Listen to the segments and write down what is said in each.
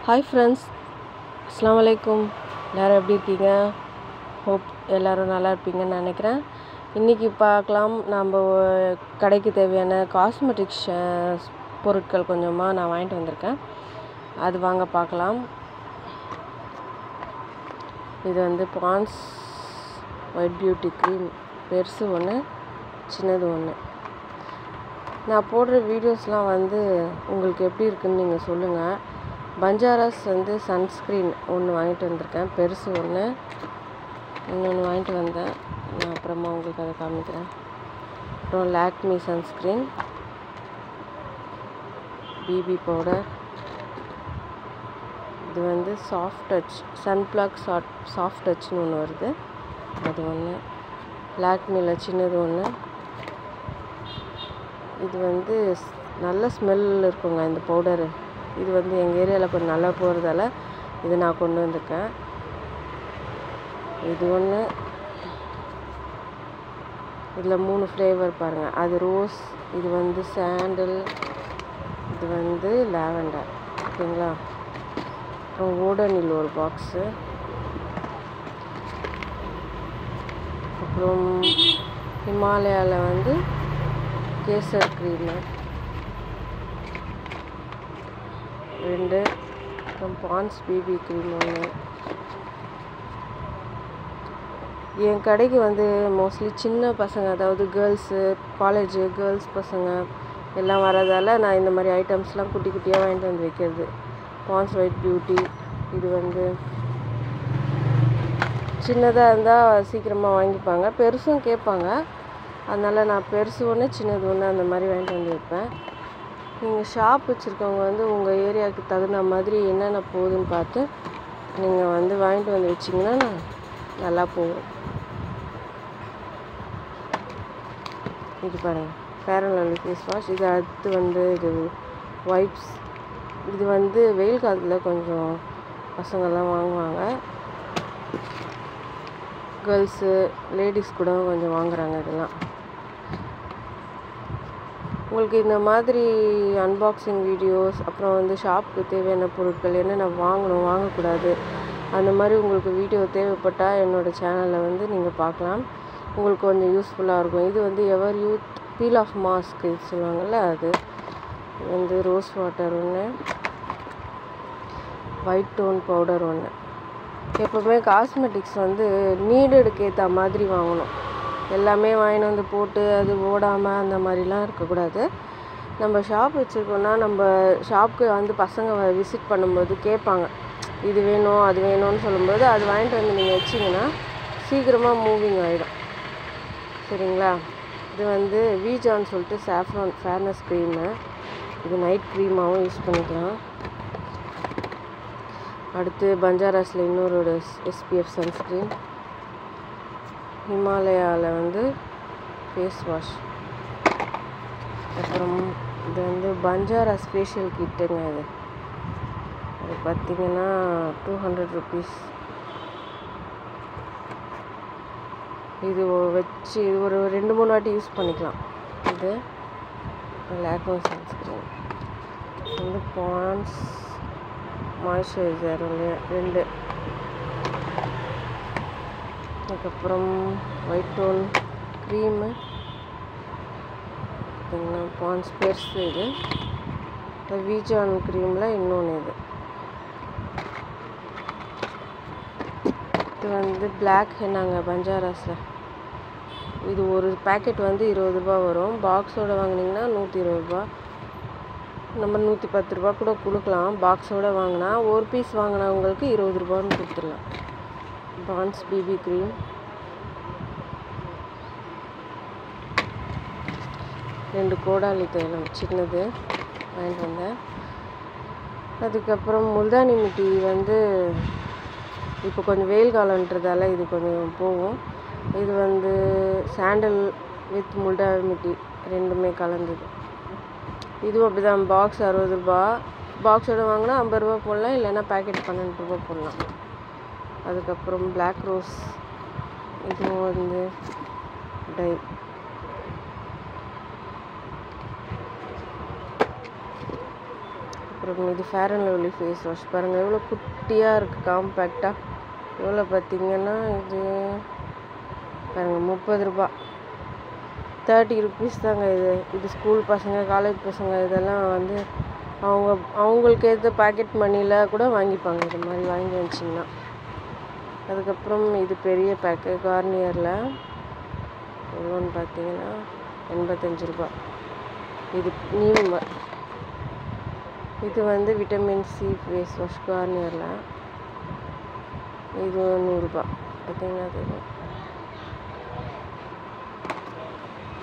Hi friends, அஸ்ஸலாமு அலைக்கும். எல்லோரும் எப்படி இருக்கீங்க? ஹோப் எல்லோரும் நல்லா இருப்பீங்கன்னு நினைக்கிறேன். இன்றைக்கி பார்க்கலாம், நம்ம கடைக்கு தேவையான காஸ்மெட்டிக்ஸ் பொருட்கள் கொஞ்சமாக நான் வாங்கிட்டு வந்திருக்கேன். அது வாங்க பார்க்கலாம். இது வந்து பான்ஸ் ஒயிட் பியூட்டி க்ரீம், பெருசு ஒன்று, சின்னது ஒன்று. நான் போடுற வீடியோஸ்லாம் வந்து உங்களுக்கு எப்படி இருக்குதுன்னு நீங்கள் சொல்லுங்கள். பஞ்சாராஸ் வந்து சன்ஸ்க்ரீன் ஒன்று வாங்கிட்டு வந்திருக்கேன், பெருசு ஒன்று. இன்னொன்று வாங்கிட்டு வந்தேன், நான் அப்புறமா உங்களுக்கு அதை காமிக்கிறேன். அப்புறம் லாக்மி சன்ஸ்க்ரீன், பிபி பவுடர். இது வந்து சாஃப்ட் டச், சன்பிளாக் சாஃப்ட் டச்னு ஒன்று வருது, அது ஒன்று. லாக்மியில் சின்னது ஒன்று. இது வந்து நல்ல ஸ்மெல் இருக்குங்க இந்த பவுடரு. இது வந்து எங்கள் ஏரியாவில் கொஞ்சம் நல்லா போகிறதால இது நான் கொண்டு வந்திருக்கேன். இது ஒன்று. இதில் 3 ஃப்ளேவர் பாருங்கள். அது ரோஸ், இது வந்து சாண்டில், இது வந்து லாவெண்டர். ஓகேங்களா? அப்புறம் ஓடோனில் ஒரு பாக்ஸு. அப்புறம் ஹிமாலயாவில் வந்து கேசர் க்ரீமு 2. அப்புறம் பான்ஸ் பிபி க்ரீம் 1. என் கடைக்கு வந்து மோஸ்ட்லி சின்ன பசங்க, அதாவது கேர்ள்ஸு, காலேஜு கேர்ள்ஸ் பசங்க எல்லாம் வரதால் நான் இந்த மாதிரி ஐட்டம்ஸ்லாம் குட்டி குட்டியாக வாங்கிட்டு வந்து வைக்கிறது. பான்ஸ் ஒயிட் பியூட்டி, இது வந்து சின்னதாக இருந்தால் சீக்கிரமாக வாங்கிப்பாங்க, பெருசும் கேட்பாங்க. அதனால் நான் பெருசு ஒன்று, சின்னது ஒன்று அந்த மாதிரி வாங்கிட்டு வந்து வைப்பேன். நீங்கள் ஷாப் வச்சுருக்கவங்க வந்து உங்கள் ஏரியாவுக்கு தகுந்த மாதிரி என்னென்ன போகுதுன்னு பார்த்து நீங்கள் வந்து வாங்கிட்டு வந்து வச்சிங்கன்னா நல்லா போகும். இது பாருங்கள், Fair and Lovely face wash. இது அடுத்து வந்து இது வைப்ஸ். இது வந்து வெயில் காலத்தில் கொஞ்சம் பசங்கள்லாம் வாங்குவாங்க, கேர்ள்ஸு லேடிஸ் கூட கொஞ்சம் வாங்குகிறாங்க இதெல்லாம். உங்களுக்கு இந்த மாதிரி அன்பாக்சிங் வீடியோஸ், அப்புறம் வந்து ஷாப்புக்கு தேவையான பொருட்கள் என்னென்ன வாங்கணும் வாங்கக்கூடாது அந்த மாதிரி உங்களுக்கு வீடியோ தேவைப்பட்டால் என்னோடய சேனலில் வந்து நீங்கள் பார்க்கலாம். உங்களுக்கு கொஞ்சம் யூஸ்ஃபுல்லாக இருக்கும். இது வந்து எவர் யூத் பீல் ஆஃப் மாஸ்க் இது சொல்லுவாங்கள்ல, அது வந்து ரோஸ் வாட்டர் ஒன்று, ஒயிட் டோன் பவுடர் ஒன்று. எப்போவுமே காஸ்மெட்டிக்ஸ் வந்து நீடடுக்கு ஏற்ற மாதிரி வாங்கணும். எல்லாமே வாங்கிட்டு வந்து போட்டு அது ஓடாமல் அந்த மாதிரிலாம் இருக்கக்கூடாது. நம்ம ஷாப் வச்சுருக்கோன்னா நம்ம ஷாப்புக்கு வந்து பசங்க விசிட் பண்ணும்போது கேட்பாங்க, இது வேணும் அது வேணும்னு சொல்லும்போது அது வாங்கிட்டு வந்து நீங்கள் வச்சிங்கன்னா சீக்கிரமாக மூவிங் ஆகிடும். சரிங்களா? இது வந்து வீஜான்னு சொல்லிட்டு சாஃப்ரான் ஃபேர்னஸ் க்ரீமு. இது நைட் க்ரீமாகவும் யூஸ் பண்ணிக்கலாம். அடுத்து பஞ்சாராஸில் இன்னொரு எஸ்பிஎஃப் சன்ஸ்க்ரீன். ஹிமாலயாவில் வந்து ஃபேஸ் வாஷ். அப்புறம் இது வந்து பஞ்சாராஸ் ஃபேஷியல் கிட்டுங்க. அது பார்த்திங்கன்னா 200 ருபீஸ். இது வச்சு இது ஒரு 2-3 வாட்டி யூஸ் பண்ணிக்கலாம். இது லாக்மி சன்ஸ்க்ரீன் வந்து பான்ஸ் மாய்ஸ்சரைசர் 2. அதுக்கப்புறம் ஒயிட் டோன் க்ரீமு பார்த்திங்கன்னா பான்ஸ் பெருசு. இது வீஜான் க்ரீமில் இன்னொன்று. இது வந்து பிளாக் ஹென்னாங்க பஞ்சாராஸில். இது ஒரு பேக்கெட் வந்து 20 ரூபா வரும். பாக்ஸோடு வாங்கினீங்கன்னா 120 ரூபா, நம்ம 110 ரூபா கூட கொடுக்கலாம். பாக்ஸோடு வாங்கினா ஒரு பீஸ் வாங்கினவங்களுக்கு 20 ரூபான்னு கொடுத்துடலாம். பான்ஸ் பிபி க்ரீம், 2 கோடாலி தைலம் சின்னது வாங்கிட்டு வந்தேன். அதுக்கப்புறம் முல்தானி மிட்டி வந்து இப்போ கொஞ்சம் வெயில் காலன்றதால இது கொஞ்சம் போகும். இது வந்து சாண்டல் வித் முல்தானி மிட்டி 2மே கலந்தது. இதுவும் அப்படி தான், பாக்ஸ் 60 ரூபா, பாக்ஸோடு வாங்கினா 50 ரூபா போடலாம், இல்லைன்னா பேக்கெட் 12 ரூபா போடலாம். அதுக்கப்புறம் பிளாக் ரோஸ், இதுவும் வந்து டை. அப்புறம் இது Fair and Lovely face wash பாருங்கள் எவ்வளோ குட்டியாக இருக்குது காம்பேக்டாக. எவ்வளோ பார்த்தீங்கன்னா இது பாருங்கள் 30 ரூபா, 30 rupees தாங்க. இது ஸ்கூல் பசங்க காலேஜ் பசங்க இதெல்லாம் வந்து அவங்களுக்கு ஏற்ற பாக்கெட் மணியில் கூட வாங்கிப்பாங்க. இது மாதிரி வாங்கி வச்சிங்கன்னா. அதுக்கப்புறம் இது பெரிய பேக்கு கார்னியரில் எவ்வளோன்னு பார்த்தீங்கன்னா 85 ரூபா. இது நீம், இது வந்து விட்டமின் சி ஃபேஸ் வாஷ் கார்னியரில், இது 100 ரூபா. பார்த்தீங்கன்னா தெரியும்.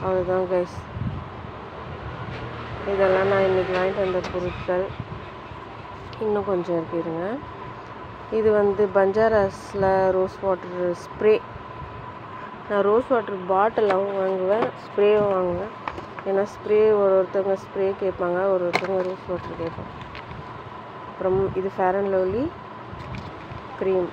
அவ்வளோதான் கைஸ். இதெல்லாம் நான் இன்றைக்கி வாங்கிட்டு வந்த பொருட்கள். இன்னும் கொஞ்சம் இருக்குதுங்க. இது வந்து பஞ்சாராஸில் ரோஸ் வாட்டர் ஸ்ப்ரே. நான் ரோஸ் வாட்டர் பாட்டிலாகவும் வாங்குவேன், ஸ்ப்ரேவும் வாங்குவேன். ஏன்னா ஸ்ப்ரே ஒருத்தவங்க ஸ்ப்ரே கேட்பாங்க, ஒருத்தவங்க ரோஸ் வாட்டர் கேட்பாங்க. அப்புறம் இது ஃபேர் அண்ட் லவ்லி க்ரீம்.